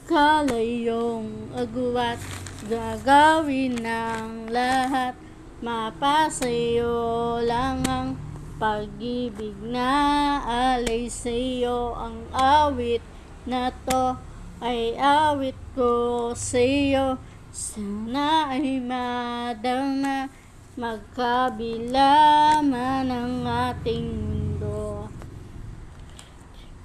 Kalayong agwat, gagawin ng lahat. Mapasayo lang ang pag-ibig na alay sa'yo. Ang awit na to ay awit ko sa'yo. Sana ay madama, magkabila man ang ating mundo.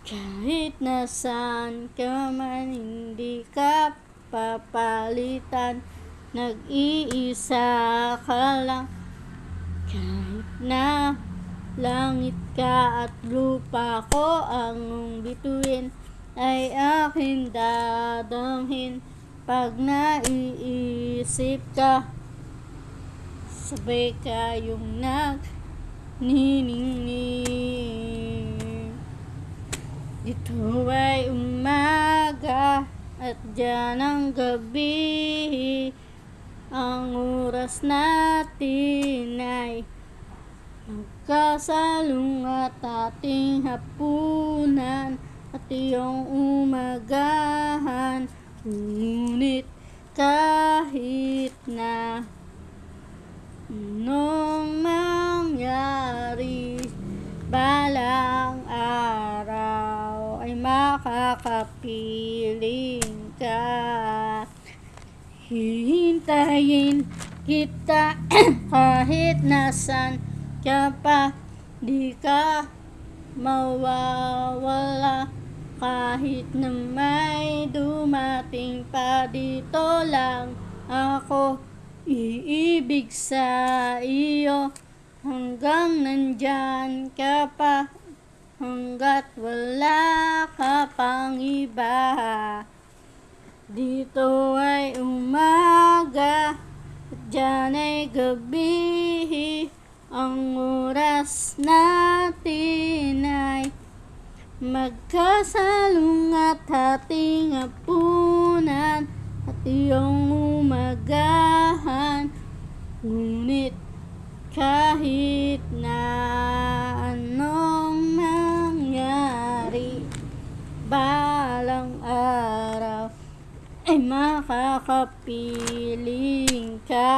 Kahit nasaan ka man, hindi ka papalitan. Nag-iisa ka lang. Kahit na langit ka at lupa ko ang bituin, ay aking dadamhin. Pag naiisip ka, sabay kayong nagniningning. Ito ay umaga at diyan ang gabi. Ang oras natin ay magkasalung at ating hapunan at iyong umagahan. Ngunit kahit na anong mangyari, balang araw ay makakapiling ka. Hihintayin kita kahit nasan ka pa, di ka mawawala. Kahit na may dumating pa, dito lang ako iibig sa iyo. Hanggang nandyan ka pa, hanggat wala ka pang iba. Dito ay umaga at diyan ay gabi. Ang oras natin ay magkasalung at ating hapunan at iyong umagahan. Ngunit kahit na anong mangyari, balang araw ay makakapiling ka.